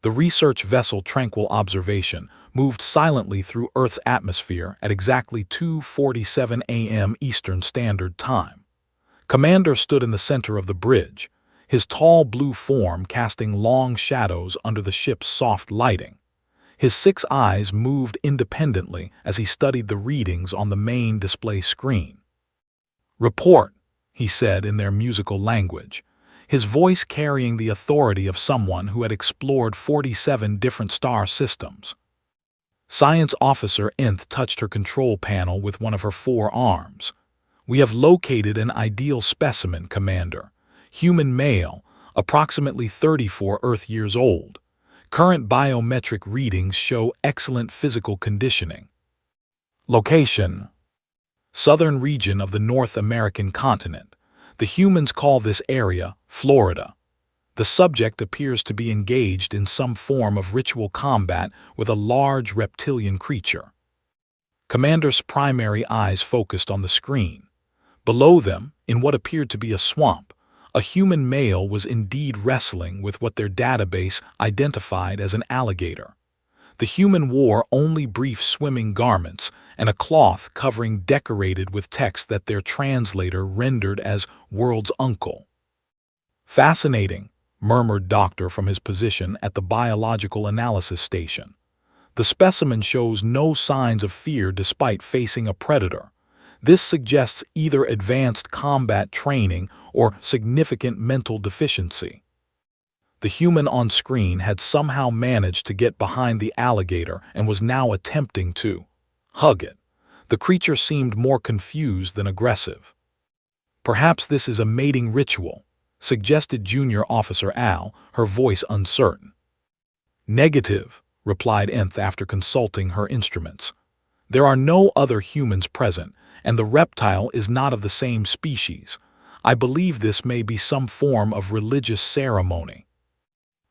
The research vessel Tranquil Observation moved silently through Earth's atmosphere at exactly 2:47 a.m. Eastern Standard Time. Commander stood in the center of the bridge, his tall blue form casting long shadows under the ship's soft lighting. His 6 eyes moved independently as he studied the readings on the main display screen. "Report," he said in their musical language, his voice carrying the authority of someone who had explored 47 different star systems. Science Officer Nth touched her control panel with one of her 4 arms. "We have located an ideal specimen, Commander. Human male, approximately 34 Earth years old. Current biometric readings show excellent physical conditioning. Location: southern region of the North American continent. The humans call this area Florida. The subject appears to be engaged in some form of ritual combat with a large reptilian creature." Commander's primary eyes focused on the screen. Below them, in what appeared to be a swamp, a human male was indeed wrestling with what their database identified as an alligator. The human wore only brief swimming garments and a cloth covering decorated with text that their translator rendered as "world's uncle." "Fascinating," murmured Doctor from his position at the biological analysis station. "The specimen shows no signs of fear despite facing a predator. This suggests either advanced combat training or significant mental deficiency." The human on screen had somehow managed to get behind the alligator and was now attempting to hug it. The creature seemed more confused than aggressive. "Perhaps this is a mating ritual," suggested Junior Officer Al, her voice uncertain. "Negative," replied Nth after consulting her instruments. "There are no other humans present, and the reptile is not of the same species. I believe this may be some form of religious ceremony."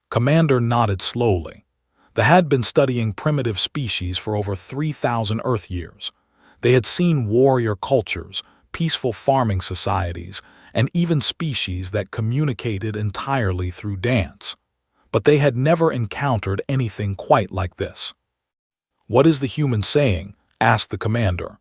Commander nodded slowly. They had been studying primitive species for over 3,000 Earth years. They had seen warrior cultures, peaceful farming societies, and even species that communicated entirely through dance. But they had never encountered anything quite like this. "What is the human saying?" asked the commander.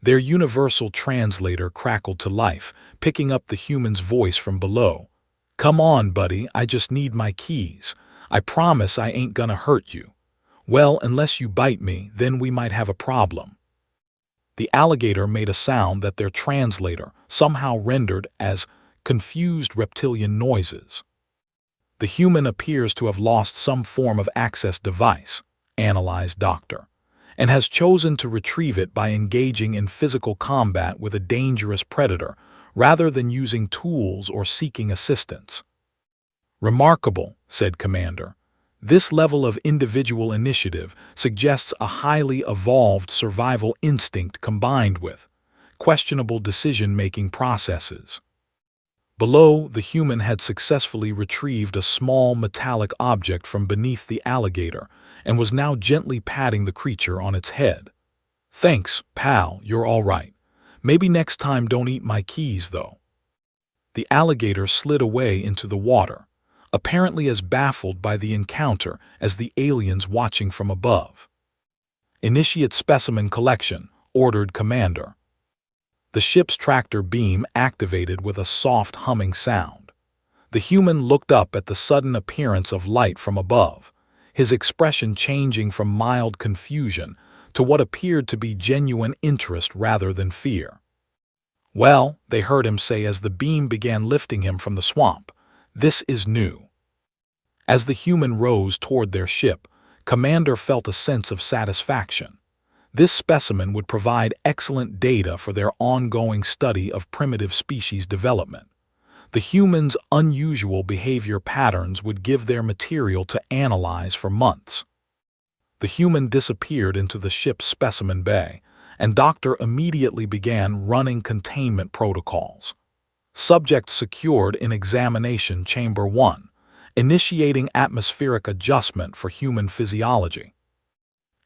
Their universal translator crackled to life, picking up the human's voice from below. "Come on, buddy, I just need my keys. I promise I ain't gonna hurt you. Well, unless you bite me, then we might have a problem." The alligator made a sound that their translator somehow rendered as confused reptilian noises. "The human appears to have lost some form of access device," analyzed Doctor, "and has chosen to retrieve it by engaging in physical combat with a dangerous predator rather than using tools or seeking assistance." "Remarkable," said Commander. "This level of individual initiative suggests a highly evolved survival instinct combined with questionable decision-making processes." Below, the human had successfully retrieved a small metallic object from beneath the alligator and was now gently patting the creature on its head. "Thanks, pal, you're all right. Maybe next time don't eat my keys, though." The alligator slid away into the water, apparently as baffled by the encounter as the aliens watching from above. "Initiate specimen collection," ordered Commander. The ship's tractor beam activated with a soft humming sound. The human looked up at the sudden appearance of light from above, his expression changing from mild confusion to what appeared to be genuine interest rather than fear. "Well," they heard him say as the beam began lifting him from the swamp, "this is new." As the human rose toward their ship, Commander felt a sense of satisfaction. This specimen would provide excellent data for their ongoing study of primitive species development. The humans' unusual behavior patterns would give their material to analyze for months. The human disappeared into the ship's specimen bay, and Doctor immediately began running containment protocols. Subject secured in Examination Chamber 1, initiating atmospheric adjustment for human physiology.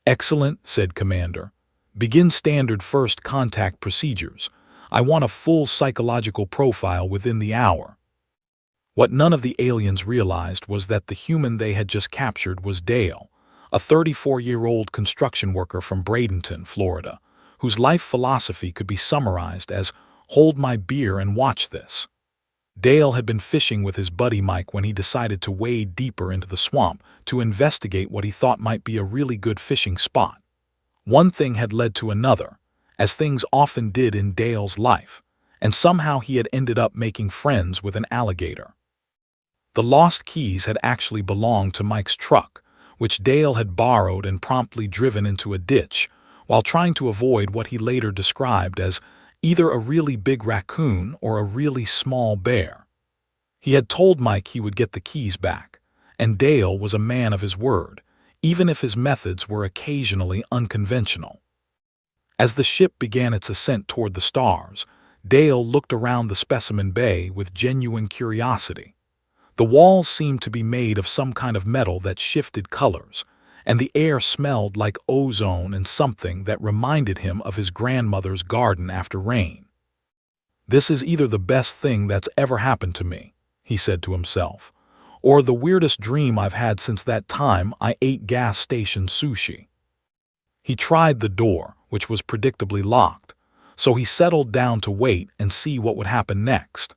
"Excellent," said Commander. "Begin standard first contact procedures. I want a full psychological profile within the hour." What none of the aliens realized was that the human they had just captured was Dale, a 34-year-old construction worker from Bradenton, Florida, whose life philosophy could be summarized as, "Hold my beer and watch this." Dale had been fishing with his buddy Mike when he decided to wade deeper into the swamp to investigate what he thought might be a really good fishing spot. One thing had led to another, as things often did in Dale's life, and somehow he had ended up making friends with an alligator. The lost keys had actually belonged to Mike's truck, which Dale had borrowed and promptly driven into a ditch, while trying to avoid what he later described as either a really big raccoon or a really small bear. He had told Mike he would get the keys back, and Dale was a man of his word, even if his methods were occasionally unconventional. As the ship began its ascent toward the stars, Dale looked around the specimen bay with genuine curiosity. The walls seemed to be made of some kind of metal that shifted colors, and the air smelled like ozone and something that reminded him of his grandmother's garden after rain. "This is either the best thing that's ever happened to me," he said to himself, "or the weirdest dream I've had since that time I ate gas station sushi." He tried the door, which was predictably locked, so he settled down to wait and see what would happen next.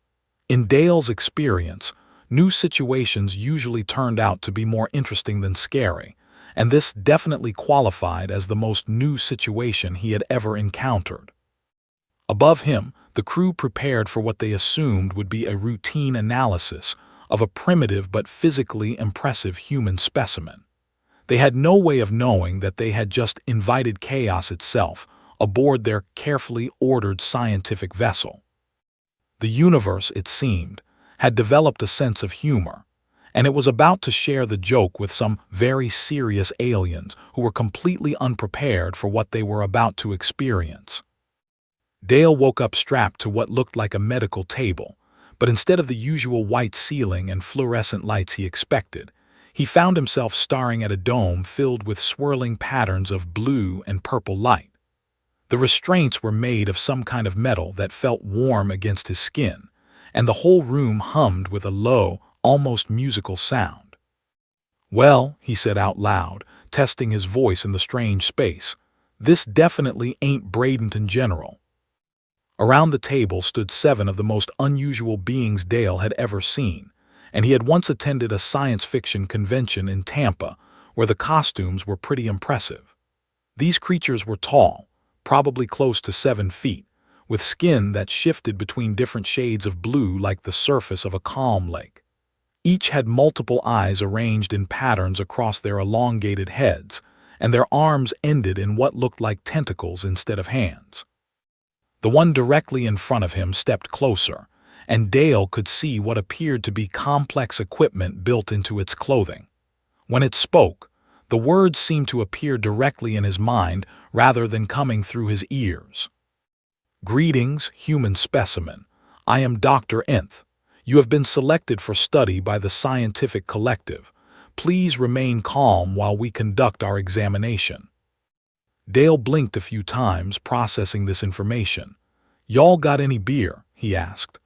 In Dale's experience, new situations usually turned out to be more interesting than scary, and this definitely qualified as the most new situation he had ever encountered. Above him, the crew prepared for what they assumed would be a routine analysis of a primitive but physically impressive human specimen. They had no way of knowing that they had just invited chaos itself aboard their carefully ordered scientific vessel. The universe, it seemed, had developed a sense of humor, and it was about to share the joke with some very serious aliens who were completely unprepared for what they were about to experience. Dale woke up strapped to what looked like a medical table, but instead of the usual white ceiling and fluorescent lights he expected, he found himself staring at a dome filled with swirling patterns of blue and purple light. The restraints were made of some kind of metal that felt warm against his skin, and the whole room hummed with a low, almost musical sound. "Well," he said out loud, testing his voice in the strange space, "this definitely ain't Bradenton General." Around the table stood 7 of the most unusual beings Dale had ever seen, and he had once attended a science fiction convention in Tampa where the costumes were pretty impressive. These creatures were tall, probably close to 7 feet, with skin that shifted between different shades of blue like the surface of a calm lake. Each had multiple eyes arranged in patterns across their elongated heads, and their arms ended in what looked like tentacles instead of hands. The one directly in front of him stepped closer, and Dale could see what appeared to be complex equipment built into its clothing. When it spoke, the words seemed to appear directly in his mind rather than coming through his ears. "Greetings, human specimen. I am Dr. Nth. You have been selected for study by the scientific collective. Please remain calm while we conduct our examination." Dale blinked a few times, processing this information. "Y'all got any beer?" he asked.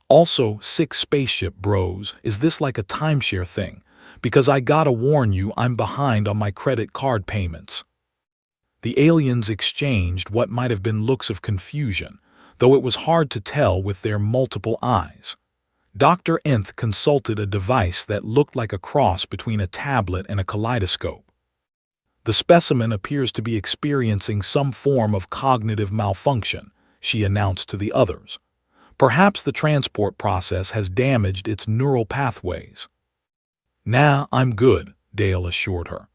"Also, 6 spaceship bros, is this like a timeshare thing? Because I gotta warn you, I'm behind on my credit card payments." The aliens exchanged what might have been looks of confusion, though it was hard to tell with their multiple eyes. Dr. Nth consulted a device that looked like a cross between a tablet and a kaleidoscope. "The specimen appears to be experiencing some form of cognitive malfunction," she announced to the others. "Perhaps the transport process has damaged its neural pathways." "Nah, I'm good," Dale assured her.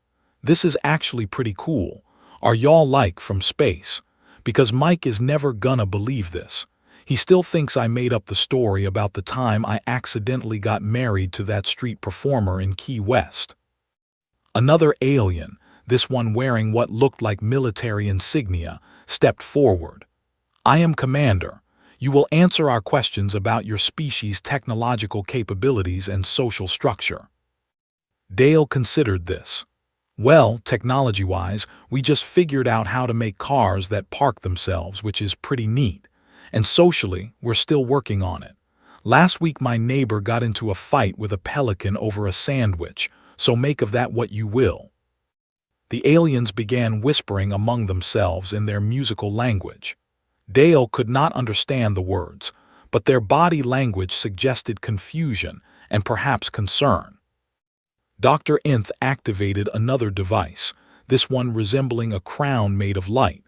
"This is actually pretty cool. Are y'all like from space? Because Mike is never gonna believe this. He still thinks I made up the story about the time I accidentally got married to that street performer in Key West." Another alien, this one wearing what looked like military insignia, stepped forward. "I am Commander. You will answer our questions about your species' technological capabilities and social structure." Dale considered this. "Well, technology-wise, we just figured out how to make cars that park themselves, which is pretty neat. And socially, we're still working on it. Last week my neighbor got into a fight with a pelican over a sandwich, so make of that what you will." The aliens began whispering among themselves in their musical language. Dale could not understand the words, but their body language suggested confusion and perhaps concern. Dr. Inth activated another device, this one resembling a crown made of light.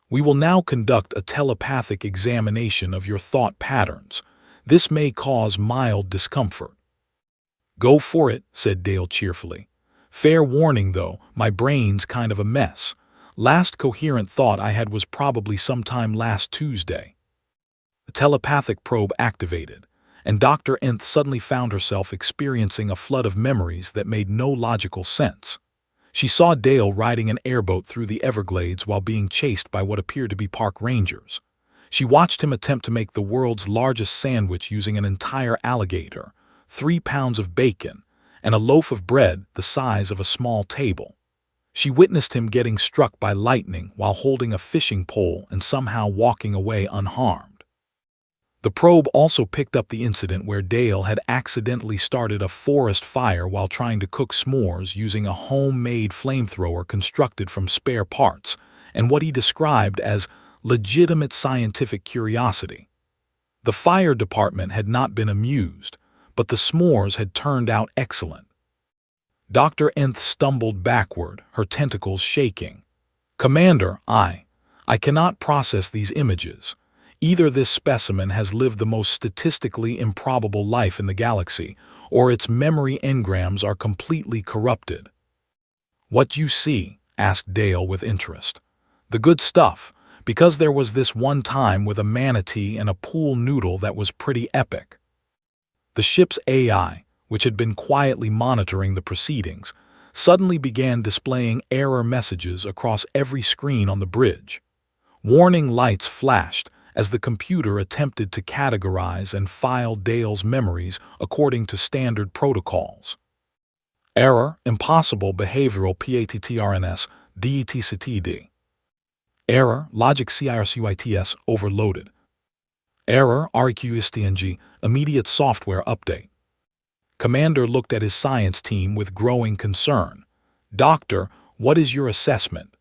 "We will now conduct a telepathic examination of your thought patterns. This may cause mild discomfort." "Go for it," said Dale cheerfully. "Fair warning, though, my brain's kind of a mess. Last coherent thought I had was probably sometime last Tuesday." The telepathic probe activated, and Dr. Inth suddenly found herself experiencing a flood of memories that made no logical sense. She saw Dale riding an airboat through the Everglades while being chased by what appeared to be park rangers. She watched him attempt to make the world's largest sandwich using an entire alligator, 3 pounds of bacon, and a loaf of bread the size of a small table. She witnessed him getting struck by lightning while holding a fishing pole and somehow walking away unharmed. The probe also picked up the incident where Dale had accidentally started a forest fire while trying to cook s'mores using a homemade flamethrower constructed from spare parts, and what he described as legitimate scientific curiosity. The fire department had not been amused, but the s'mores had turned out excellent. Dr. Inth stumbled backward, her tentacles shaking. "Commander, I cannot process these images. Either this specimen has lived the most statistically improbable life in the galaxy, or its memory engrams are completely corrupted." "What you see?" asked Dale with interest. "The good stuff, because there was this one time with a manatee and a pool noodle that was pretty epic." The ship's AI, which had been quietly monitoring the proceedings, suddenly began displaying error messages across every screen on the bridge. Warning lights flashed as the computer attempted to categorize and file Dale's memories according to standard protocols. "Error, impossible behavioral PATTRNS, DETCTD. Error, logic CIRCYTS, overloaded. Error, REQSTNG, immediate software update." Commander looked at his science team with growing concern. "Doctor, what is your assessment?"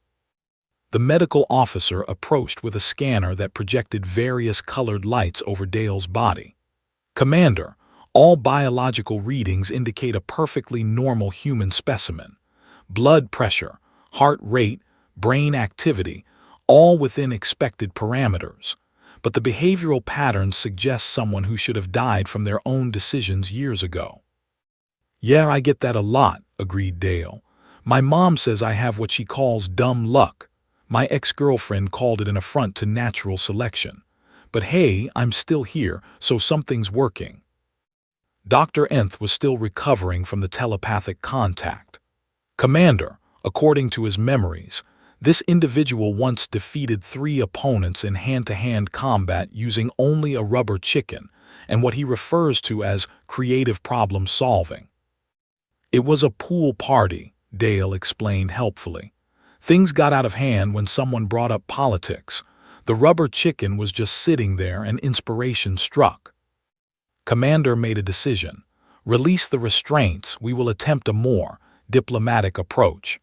The medical officer approached with a scanner that projected various colored lights over Dale's body. "Commander, all biological readings indicate a perfectly normal human specimen. Blood pressure, heart rate, brain activity, all within expected parameters. But the behavioral patterns suggest someone who should have died from their own decisions years ago." "Yeah, I get that a lot," agreed Dale. "My mom says I have what she calls dumb luck. My ex-girlfriend called it an affront to natural selection. But hey, I'm still here, so something's working." Dr. Inth was still recovering from the telepathic contact. "Commander, according to his memories, this individual once defeated 3 opponents in hand-to-hand combat using only a rubber chicken and what he refers to as creative problem solving." "It was a pool party," Dale explained helpfully. "Things got out of hand when someone brought up politics. The rubber chicken was just sitting there and inspiration struck." Commander made a decision. "Release the restraints, we will attempt a more diplomatic approach."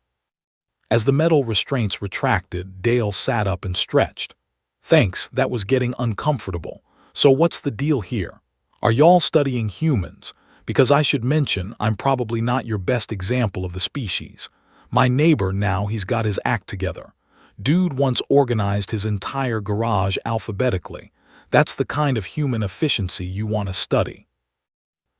As the metal restraints retracted, Dale sat up and stretched. "Thanks, that was getting uncomfortable. So what's the deal here? Are y'all studying humans? Because I should mention, I'm probably not your best example of the species. My neighbor now, he's got his act together. Dude once organized his entire garage alphabetically. That's the kind of human efficiency you want to study."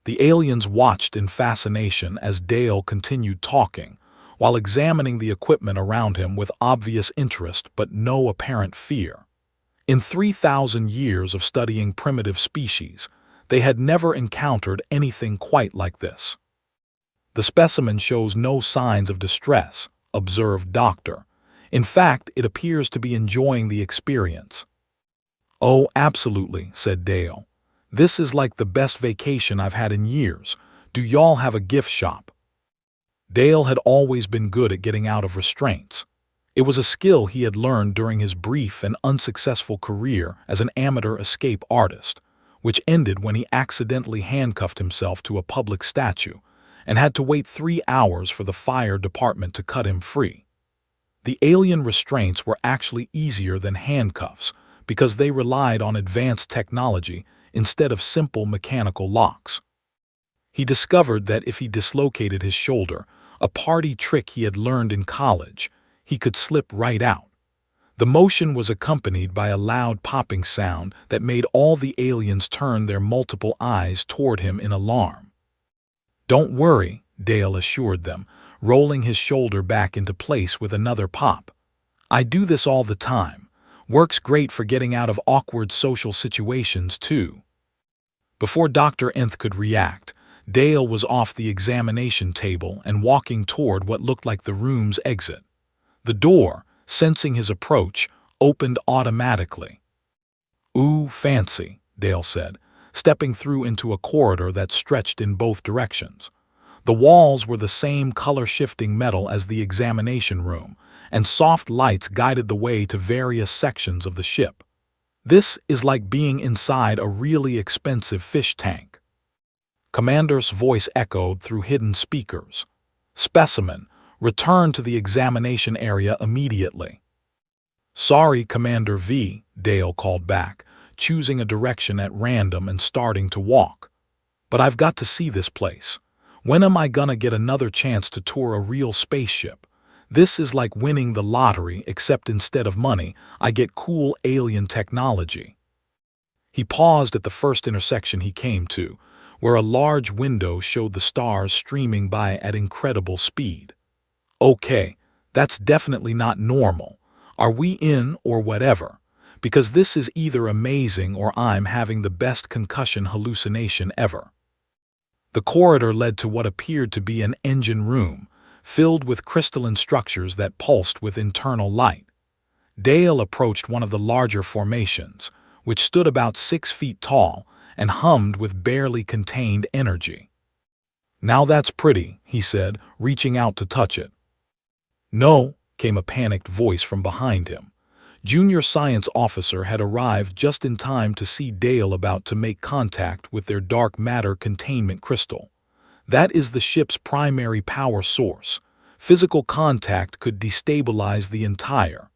The aliens watched in fascination as Dale continued talking, while examining the equipment around him with obvious interest but no apparent fear. In 3,000 years of studying primitive species, they had never encountered anything quite like this. "The specimen shows no signs of distress," observed Doctor. "In fact, it appears to be enjoying the experience." "Oh, absolutely," said Dale. "This is like the best vacation I've had in years. Do y'all have a gift shop?" Dale had always been good at getting out of restraints. It was a skill he had learned during his brief and unsuccessful career as an amateur escape artist. which ended when he accidentally handcuffed himself to a public statue and had to wait 3 hours for the fire department to cut him free. The alien restraints were actually easier than handcuffs because they relied on advanced technology instead of simple mechanical locks. He discovered that if he dislocated his shoulder, a party trick he had learned in college, he could slip right out. The motion was accompanied by a loud popping sound that made all the aliens turn their multiple eyes toward him in alarm. "Don't worry," Dale assured them, rolling his shoulder back into place with another pop. "I do this all the time. Works great for getting out of awkward social situations, too." Before Dr. Nth could react, Dale was off the examination table and walking toward what looked like the room's exit. The door, sensing his approach, opened automatically. "Ooh, fancy," Dale said, stepping through into a corridor that stretched in both directions. The walls were the same color-shifting metal as the examination room, and soft lights guided the way to various sections of the ship. "This is like being inside a really expensive fish tank." Commander's voice echoed through hidden speakers. "Specimen, return to the examination area immediately." "Sorry, Commander V," Dale called back, choosing a direction at random and starting to walk. "But I've got to see this place. When am I gonna get another chance to tour a real spaceship? This is like winning the lottery, except instead of money, I get cool alien technology." He paused at the first intersection he came to, where a large window showed the stars streaming by at incredible speed. "Okay, that's definitely not normal. Are we in or whatever? Because this is either amazing or I'm having the best concussion hallucination ever." The corridor led to what appeared to be an engine room, filled with crystalline structures that pulsed with internal light. Dale approached one of the larger formations, which stood about 6 feet tall and hummed with barely contained energy. "Now that's pretty," he said, reaching out to touch it. "No," came a panicked voice from behind him. Junior Science Officer had arrived just in time to see Dale about to make contact with their dark matter containment crystal. "That is the ship's primary power source. Physical contact could destabilize the entire."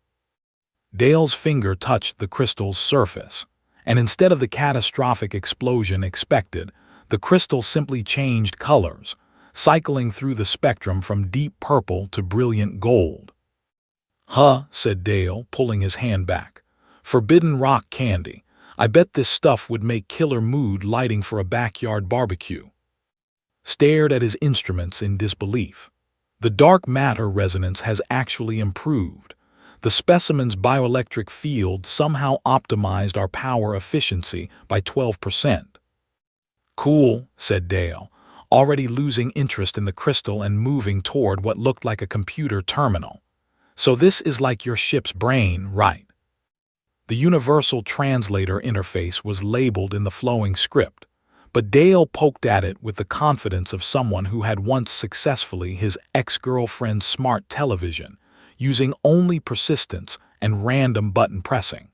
Dale's finger touched the crystal's surface, and instead of the catastrophic explosion expected, the crystal simply changed colors, cycling through the spectrum from deep purple to brilliant gold. "Huh," said Dale, pulling his hand back. "Forbidden rock candy. I bet this stuff would make killer mood lighting for a backyard barbecue." Stared at his instruments in disbelief. "The dark matter resonance has actually improved. The specimen's bioelectric field somehow optimized our power efficiency by 12%. "Cool," said Dale, already losing interest in the crystal and moving toward what looked like a computer terminal. "So this is like your ship's brain, right?" The universal translator interface was labeled in the flowing script, but Dale poked at it with the confidence of someone who had once successfully his ex-girlfriend's smart television, using only persistence and random button pressing.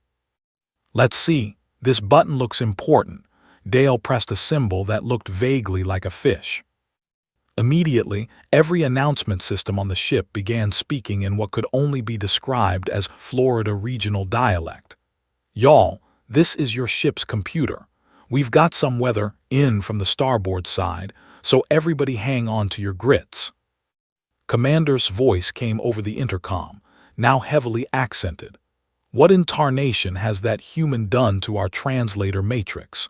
"Let's see, this button looks important." Dale pressed a symbol that looked vaguely like a fish. Immediately, every announcement system on the ship began speaking in what could only be described as Florida regional dialect. "Y'all, this is your ship's computer. We've got some weather in from the starboard side, so everybody hang on to your grits." Commander's voice came over the intercom, now heavily accented. "What in tarnation has that human done to our translator matrix?"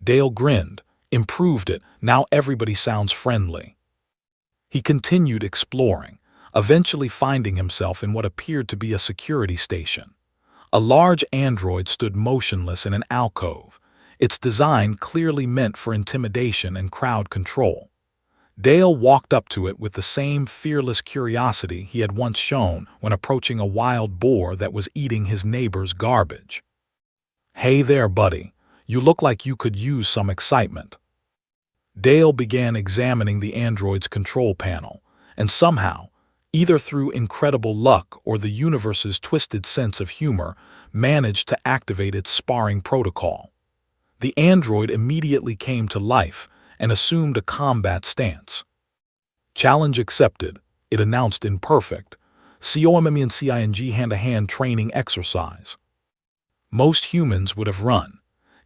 Dale grinned. "Improved it, now everybody sounds friendly." He continued exploring, eventually finding himself in what appeared to be a security station. A large android stood motionless in an alcove, its design clearly meant for intimidation and crowd control. Dale walked up to it with the same fearless curiosity he had once shown when approaching a wild boar that was eating his neighbor's garbage. "Hey there, buddy. You look like you could use some excitement." Dale began examining the android's control panel, and somehow, either through incredible luck or the universe's twisted sense of humor, managed to activate its sparring protocol. The android immediately came to life and assumed a combat stance. Challenge accepted, it announced in perfect, COMMENCING hand-to-hand training exercise. Most humans would have run.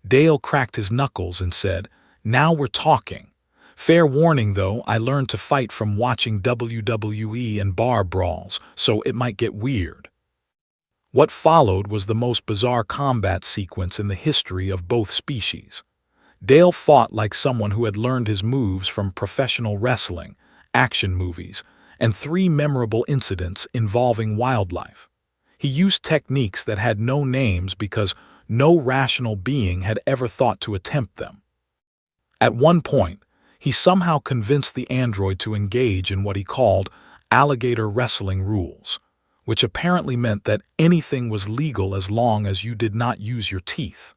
Dale cracked his knuckles and said, "Now we're talking. Fair warning though, I learned to fight from watching WWE and bar brawls, so it might get weird." What followed was the most bizarre combat sequence in the history of both species. Dale fought like someone who had learned his moves from professional wrestling, action movies, and 3 memorable incidents involving wildlife. He used techniques that had no names because no rational being had ever thought to attempt them. At one point, he somehow convinced the android to engage in what he called alligator wrestling rules, which apparently meant that anything was legal as long as you did not use your teeth.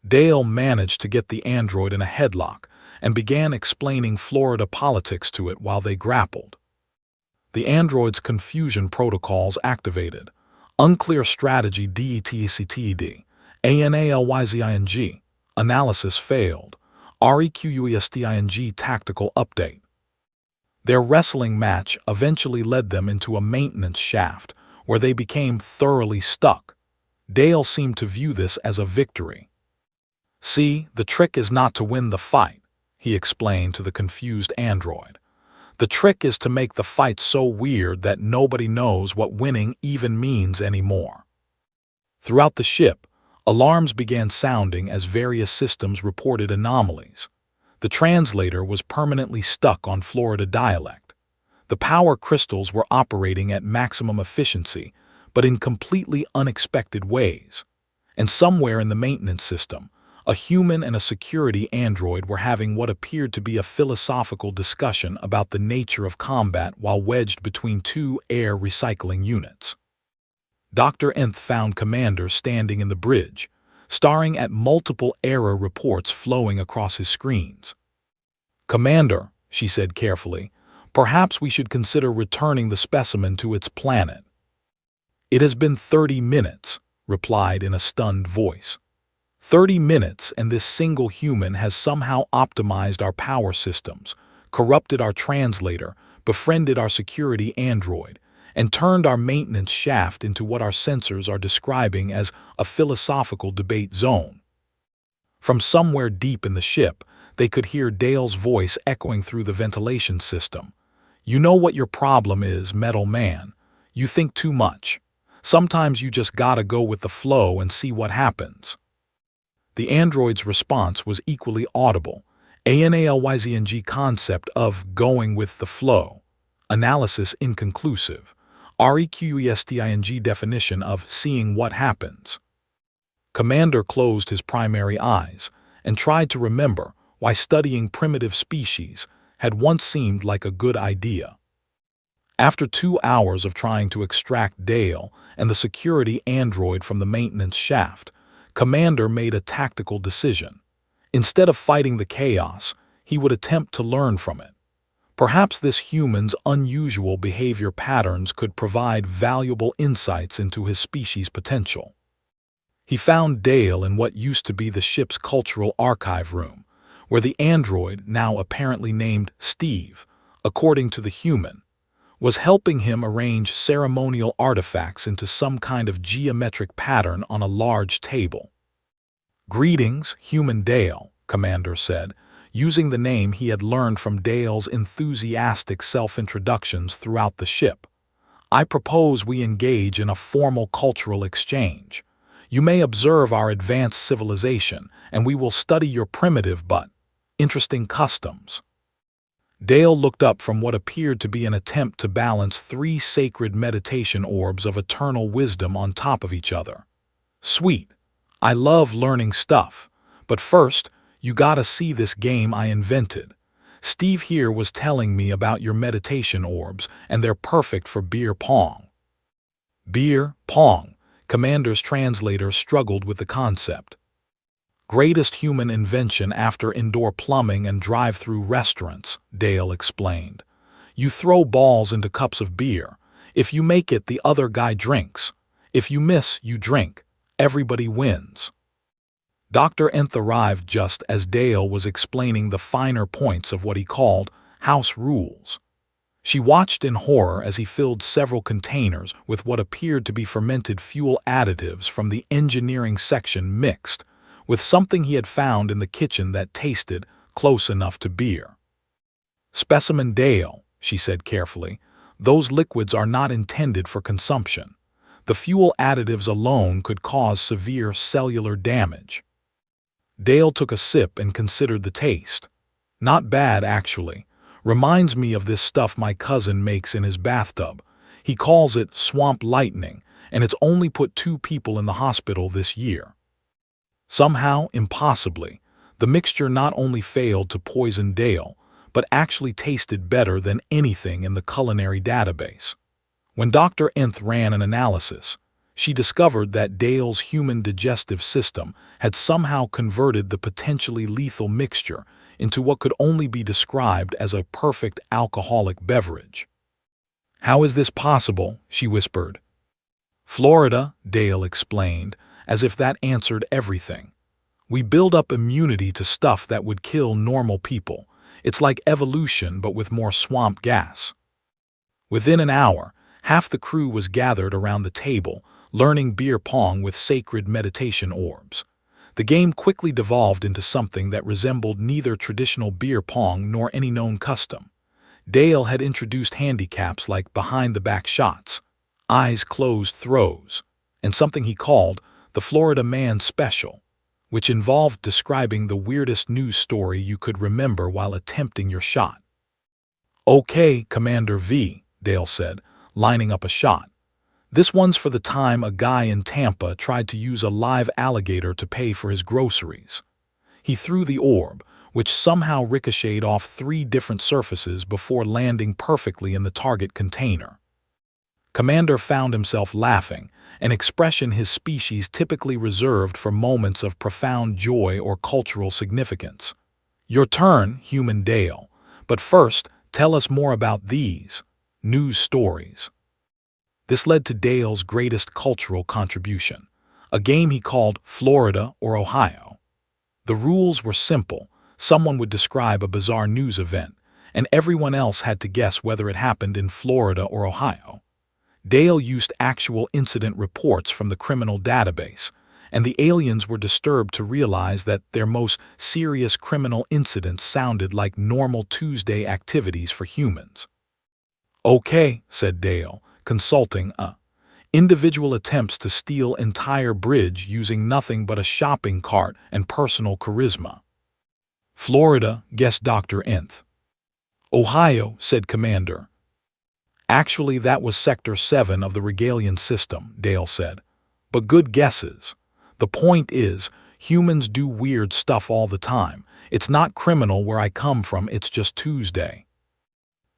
Dale managed to get the android in a headlock and began explaining Florida politics to it while they grappled. The android's confusion protocols activated. Unclear strategy DETCTD, ANALYZING, analysis failed, REQUESTING tactical update. Their wrestling match eventually led them into a maintenance shaft, where they became thoroughly stuck. Dale seemed to view this as a victory. "See, the trick is not to win the fight," he explained to the confused android. "The trick is to make the fight so weird that nobody knows what winning even means anymore." Throughout the ship, alarms began sounding as various systems reported anomalies. The translator was permanently stuck on Florida dialect. The power crystals were operating at maximum efficiency, but in completely unexpected ways. And somewhere in the maintenance system, a human and a security android were having what appeared to be a philosophical discussion about the nature of combat while wedged between 2 air recycling units. Dr. Nth found Commander standing in the bridge, staring at multiple error reports flowing across his screens. "Commander," she said carefully, "perhaps we should consider returning the specimen to its planet." "It has been 30 minutes," replied in a stunned voice. 30 minutes and this single human has somehow optimized our power systems, corrupted our translator, befriended our security android, and turned our maintenance shaft into what our sensors are describing as a philosophical debate zone. From somewhere deep in the ship, they could hear Dale's voice echoing through the ventilation system. "You know what your problem is, Metal Man. You think too much. Sometimes you just gotta go with the flow and see what happens." The android's response was equally audible. ANALYZING concept of going with the flow. Analysis inconclusive. REQUESTING definition of seeing what happens. Commander closed his primary eyes and tried to remember why studying primitive species had once seemed like a good idea. After 2 hours of trying to extract Dale and the security android from the maintenance shaft, Commander made a tactical decision. Instead of fighting the chaos, he would attempt to learn from it. Perhaps this human's unusual behavior patterns could provide valuable insights into his species' potential. He found Dale in what used to be the ship's cultural archive room, where the android, now apparently named Steve, according to the human, was helping him arrange ceremonial artifacts into some kind of geometric pattern on a large table. "Greetings, human Dale," Commander said, using the name he had learned from Dale's enthusiastic self-introductions throughout the ship. "I propose we engage in a formal cultural exchange. You may observe our advanced civilization, and we will study your primitive but interesting customs." Dale looked up from what appeared to be an attempt to balance 3 sacred meditation orbs of eternal wisdom on top of each other. "Sweet. I love learning stuff, but first, you gotta see this game I invented. Steve here was telling me about your meditation orbs, and they're perfect for beer pong." Beer pong. Commander's translator struggled with the concept. "Greatest human invention after indoor plumbing and drive-through restaurants," Dale explained. "You throw balls into cups of beer. If you make it, the other guy drinks. If you miss, you drink. Everybody wins." Dr. Nth arrived just as Dale was explaining the finer points of what he called house rules. She watched in horror as he filled several containers with what appeared to be fermented fuel additives from the engineering section mixed with something he had found in the kitchen that tasted close enough to beer. "Specimen Dale," she said carefully, "those liquids are not intended for consumption. The fuel additives alone could cause severe cellular damage." Dale took a sip and considered the taste. "Not bad, actually. Reminds me of this stuff my cousin makes in his bathtub. He calls it swamp lightning, and it's only put 2 people in the hospital this year." Somehow, impossibly, the mixture not only failed to poison Dale, but actually tasted better than anything in the culinary database. When Dr. Nth ran an analysis, she discovered that Dale's human digestive system had somehow converted the potentially lethal mixture into what could only be described as a perfect alcoholic beverage. "How is this possible?" she whispered. "Florida," Dale explained, as if that answered everything. "We build up immunity to stuff that would kill normal people. It's like evolution, but with more swamp gas." Within an hour, half the crew was gathered around the table, learning beer pong with sacred meditation orbs. The game quickly devolved into something that resembled neither traditional beer pong nor any known custom. Dale had introduced handicaps like behind-the-back shots, eyes-closed throws, and something he called the Florida Man Special, which involved describing the weirdest news story you could remember while attempting your shot. "Okay, Commander V," Dale said, lining up a shot. "This one's for the time a guy in Tampa tried to use a live alligator to pay for his groceries." He threw the orb, which somehow ricocheted off 3 different surfaces before landing perfectly in the target container. Commander found himself laughing, an expression his species typically reserved for moments of profound joy or cultural significance. "Your turn, human Dale, but first, tell us more about these news stories." This led to Dale's greatest cultural contribution, a game he called Florida or Ohio. The rules were simple. Someone would describe a bizarre news event, and everyone else had to guess whether it happened in Florida or Ohio. Dale used actual incident reports from the criminal database, and the aliens were disturbed to realize that their most serious criminal incidents sounded like normal Tuesday activities for humans. "Okay," said Dale, consulting individual attempts to steal entire bridge using nothing but a shopping cart and personal charisma. "Florida," guessed Dr. Nth. "Ohio," said Commander. "Actually, that was Sector 7 of the Regalian system," Dale said. "But good guesses. The point is, humans do weird stuff all the time. It's not criminal where I come from, it's just Tuesday."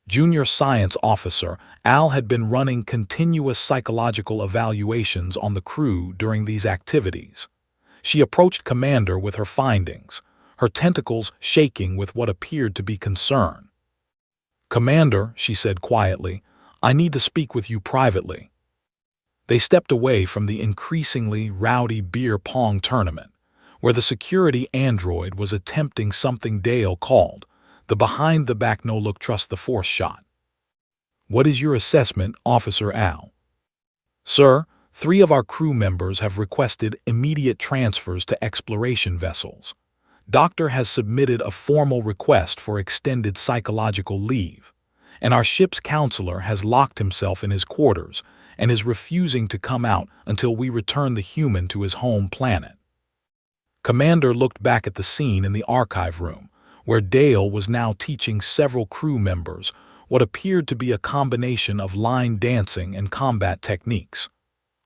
Junior Science Officer Al had been running continuous psychological evaluations on the crew during these activities. She approached Commander with her findings, her tentacles shaking with what appeared to be concern. "Commander," she said quietly, "I need to speak with you privately." They stepped away from the increasingly rowdy beer pong tournament, where the security android was attempting something Dale called the behind-the-back no-look trust-the-force shot. "What is your assessment, Officer Al?" "Sir, 3 of our crew members have requested immediate transfers to exploration vessels. Doctor has submitted a formal request for extended psychological leave, and our ship's counselor has locked himself in his quarters and is refusing to come out until we return the human to his home planet." Commander looked back at the scene in the archive room, where Dale was now teaching several crew members what appeared to be a combination of line dancing and combat techniques.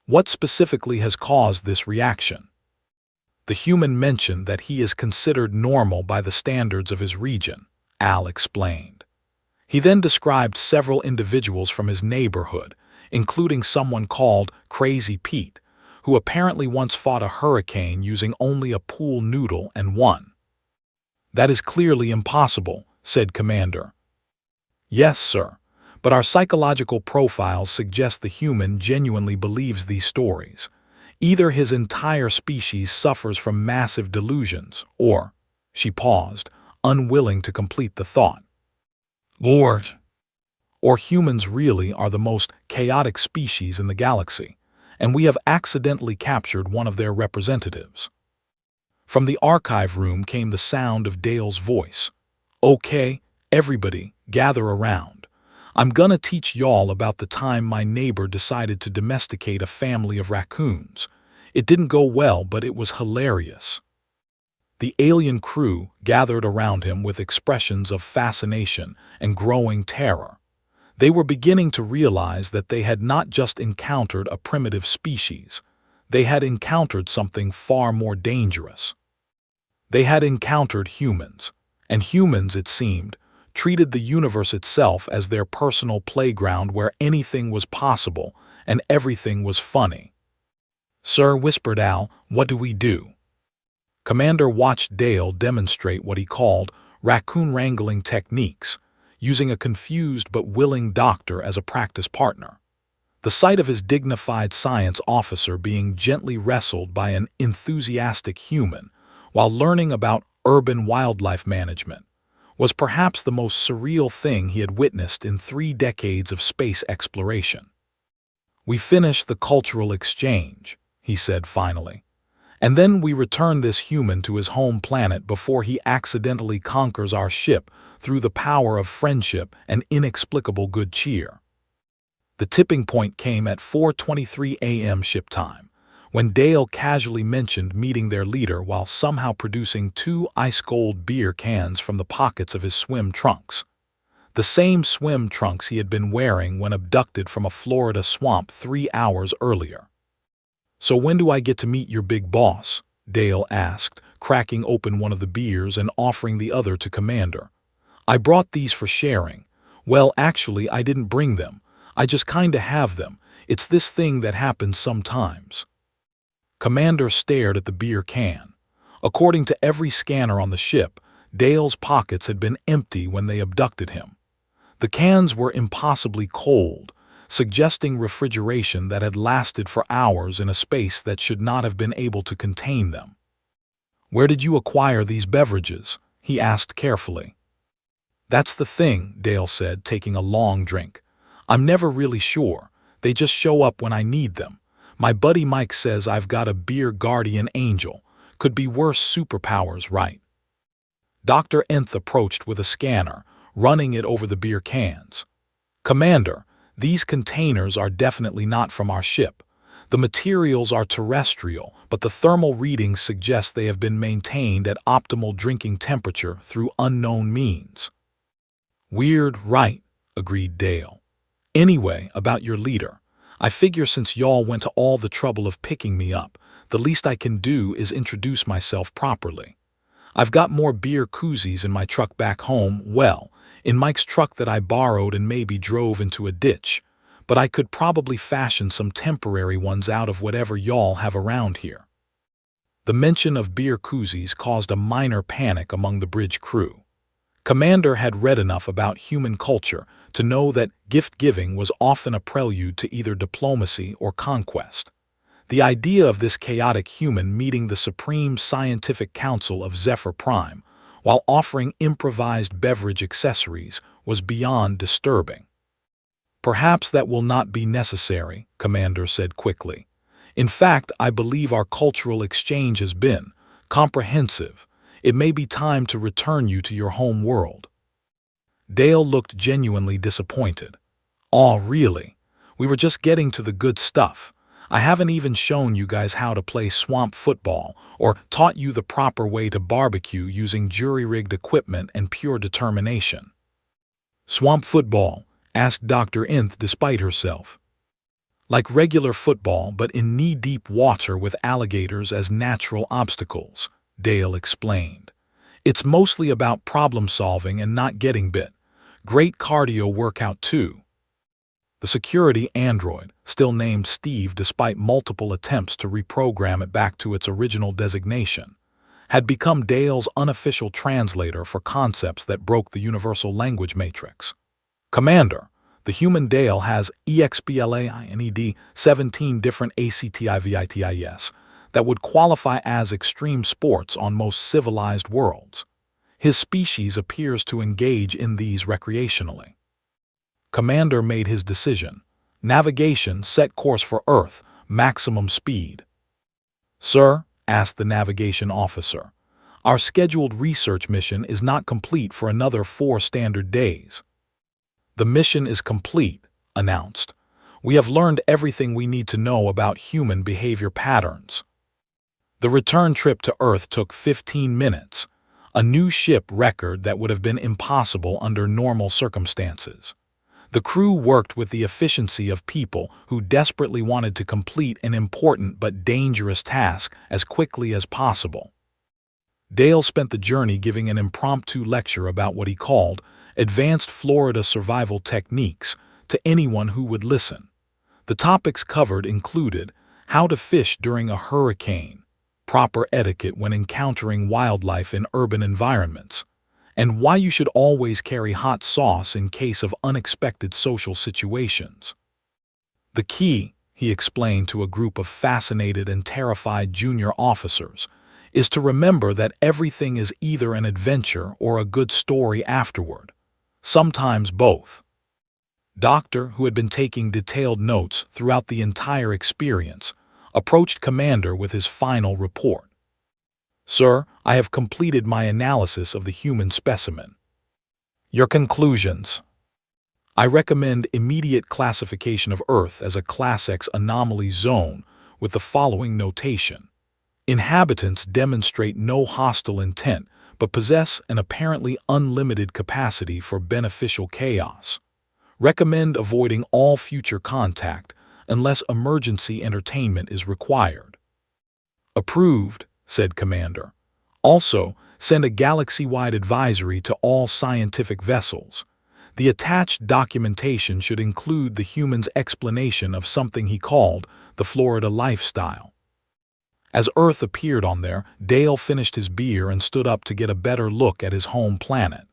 "What specifically has caused this reaction?" "The human mentioned that he is considered normal by the standards of his region," Al explained. He then described several individuals from his neighborhood, including someone called Crazy Pete, who apparently once fought a hurricane using only a pool noodle and won. "That is clearly impossible," said Commander. "Yes, sir, but our psychological profiles suggest the human genuinely believes these stories. Either his entire species suffers from massive delusions, or, she paused, unwilling to complete the thought, Lord, or humans really are the most chaotic species in the galaxy, and we have accidentally captured one of their representatives. From the archive room came the sound of Dale's voice. Okay, everybody, gather around. I'm gonna teach y'all about the time my neighbor decided to domesticate a family of raccoons. It didn't go well, but it was hilarious. The alien crew gathered around him with expressions of fascination and growing terror. They were beginning to realize that they had not just encountered a primitive species. They had encountered something far more dangerous. They had encountered humans, and humans, it seemed, treated the universe itself as their personal playground where anything was possible and everything was funny. "Sir," whispered Al, "what do we do?" Commander watched Dale demonstrate what he called raccoon wrangling techniques, using a confused but willing doctor as a practice partner. The sight of his dignified science officer being gently wrestled by an enthusiastic human while learning about urban wildlife management was perhaps the most surreal thing he had witnessed in 3 decades of space exploration. "We finished the cultural exchange," he said finally, "and then we return this human to his home planet before he accidentally conquers our ship through the power of friendship and inexplicable good cheer." The tipping point came at 4:23 a.m. ship time, when Dale casually mentioned meeting their leader while somehow producing 2 ice-cold beer cans from the pockets of his swim trunks. The same swim trunks he had been wearing when abducted from a Florida swamp 3 hours earlier. "So when do I get to meet your big boss?" Dale asked, cracking open one of the beers and offering the other to Commander. "I brought these for sharing. Well, actually, I didn't bring them. I just kinda have them. It's this thing that happens sometimes." Commander stared at the beer can. According to every scanner on the ship, Dale's pockets had been empty when they abducted him. The cans were impossibly cold, suggesting refrigeration that had lasted for hours in a space that should not have been able to contain them. "Where did you acquire these beverages?" he asked carefully. "That's the thing," Dale said, taking a long drink. "I'm never really sure. They just show up when I need them. My buddy Mike says I've got a beer guardian angel. Could be worse superpowers, right?" Dr. Nth approached with a scanner, running it over the beer cans. "Commander, these containers are definitely not from our ship. The materials are terrestrial, but the thermal readings suggest they have been maintained at optimal drinking temperature through unknown means." "Weird, right?" agreed Dale. "Anyway, about your leader. I figure since y'all went to all the trouble of picking me up, the least I can do is introduce myself properly. I've got more beer koozies in my truck back home, well, in Mike's truck that I borrowed and maybe drove into a ditch, but I could probably fashion some temporary ones out of whatever y'all have around here." The mention of beer koozies caused a minor panic among the bridge crew. Commander had read enough about human culture to know that gift-giving was often a prelude to either diplomacy or conquest. The idea of this chaotic human meeting the Supreme Scientific Council of Zephyr Prime while offering improvised beverage accessories was beyond disturbing. "Perhaps that will not be necessary," Commander said quickly. "In fact, I believe our cultural exchange has been comprehensive. It may be time to return you to your home world." Dale looked genuinely disappointed. "Aw, really? We were just getting to the good stuff. I haven't even shown you guys how to play swamp football or taught you the proper way to barbecue using jury-rigged equipment and pure determination." "Swamp football?" asked Dr. Nth despite herself. "Like regular football, but in knee-deep water with alligators as natural obstacles," Dale explained. "It's mostly about problem-solving and not getting bit. Great cardio workout, too." The security android, still named Steve despite multiple attempts to reprogram it back to its original designation, had become Dale's unofficial translator for concepts that broke the universal language matrix. "Commander, The human Dale has EXPLAINED 17 different ACTIVITIS that would qualify as extreme sports on most civilized worlds. His species appears to engage in these recreationally. Commander made his decision. Navigation, set course for Earth, maximum speed. Sir, asked the navigation officer, our scheduled research mission is not complete for another 4 standard days. The mission is complete, announced. We have learned everything we need to know about human behavior patterns. The return trip to Earth took 15 minutes, a new ship record that would have been impossible under normal circumstances. The crew worked with the efficiency of people who desperately wanted to complete an important but dangerous task as quickly as possible. Dale spent the journey giving an impromptu lecture about what he called advanced Florida survival techniques to anyone who would listen. The topics covered included how to fish during a hurricane, proper etiquette when encountering wildlife in urban environments, and why you should always carry hot sauce in case of unexpected social situations. The key, he explained to a group of fascinated and terrified junior officers, is to remember that everything is either an adventure or a good story afterward, sometimes both. Doctor, who had been taking detailed notes throughout the entire experience, approached Commander with his final report. Sir, I have completed my analysis of the human specimen. Your conclusions. I recommend immediate classification of Earth as a Class X anomaly zone with the following notation. Inhabitants demonstrate no hostile intent but possess an apparently unlimited capacity for beneficial chaos. Recommend avoiding all future contact unless emergency entertainment is required. Approved, said Commander. Also, send a galaxy-wide advisory to all scientific vessels. The attached documentation should include the human's explanation of something he called the Florida lifestyle. As Earth appeared on there, Dale finished his beer and stood up to get a better look at his home planet.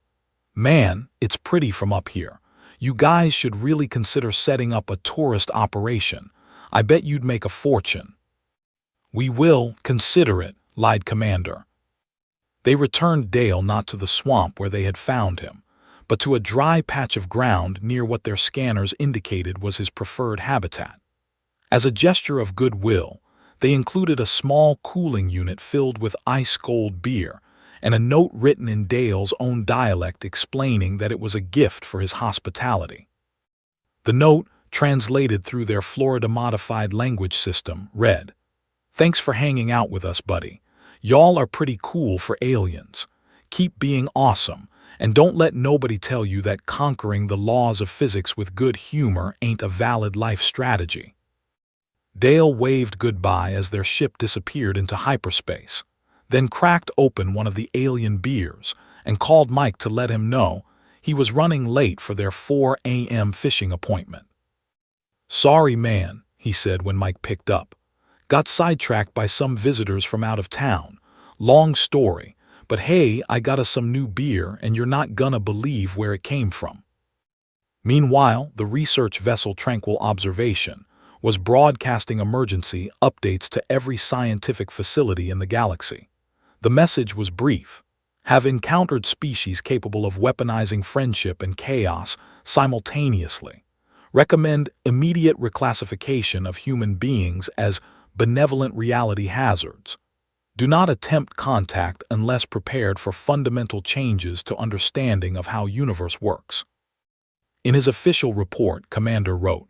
Man, it's pretty from up here. You guys should really consider setting up a tourist operation. I bet you'd make a fortune. We will consider it, lied Commander. They returned Dale not to the swamp where they had found him, but to a dry patch of ground near what their scanners indicated was his preferred habitat. As a gesture of goodwill, they included a small cooling unit filled with ice-cold beer and a note written in Dale's own dialect explaining that it was a gift for his hospitality. The note, translated through their Florida-modified language system, read, "Thanks for hanging out with us, buddy. Y'all are pretty cool for aliens. Keep being awesome, and don't let nobody tell you that conquering the laws of physics with good humor ain't a valid life strategy." Dale waved goodbye as their ship disappeared into hyperspace, then cracked open one of the alien beers and called Mike to let him know he was running late for their 4 a.m. fishing appointment. "Sorry, man," he said when Mike picked up. "Got sidetracked by some visitors from out of town. Long story, but hey, I got us some new beer and you're not gonna believe where it came from." Meanwhile, the research vessel Tranquil Observation was broadcasting emergency updates to every scientific facility in the galaxy. The message was brief. Have encountered species capable of weaponizing friendship and chaos simultaneously. Recommend immediate reclassification of human beings as benevolent reality hazards. Do not attempt contact unless prepared for fundamental changes to understanding of how universe works. In his official report, Commander wrote,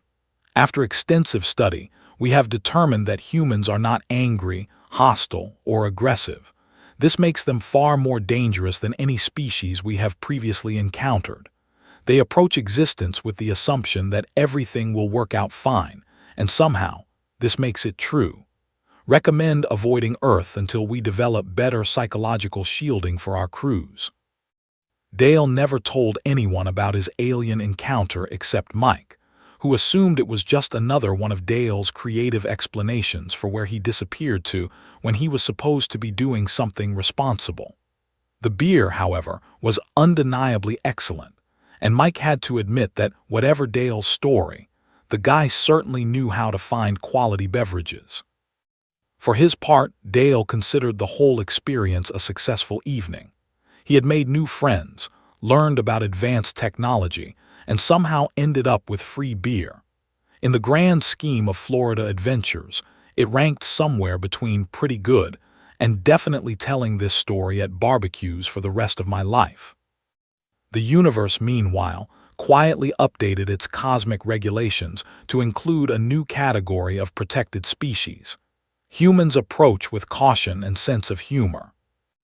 "After extensive study, we have determined that humans are not angry, hostile, or aggressive. This makes them far more dangerous than any species we have previously encountered. They approach existence with the assumption that everything will work out fine, and somehow, this makes it true. Recommend avoiding Earth until we develop better psychological shielding for our crews." Dale never told anyone about his alien encounter except Mike, who assumed it was just another one of Dale's creative explanations for where he disappeared to when he was supposed to be doing something responsible. The beer, however, was undeniably excellent, And Mike had to admit that whatever Dale's story, the guy certainly knew how to find quality beverages. For his part, Dale considered the whole experience a successful evening. He had made new friends, learned about advanced technology, and somehow ended up with free beer. In the grand scheme of Florida adventures, it ranked somewhere between pretty good and definitely telling this story at barbecues for the rest of my life. The universe, meanwhile, quietly updated its cosmic regulations to include a new category of protected species. Humans approach with caution and sense of humor.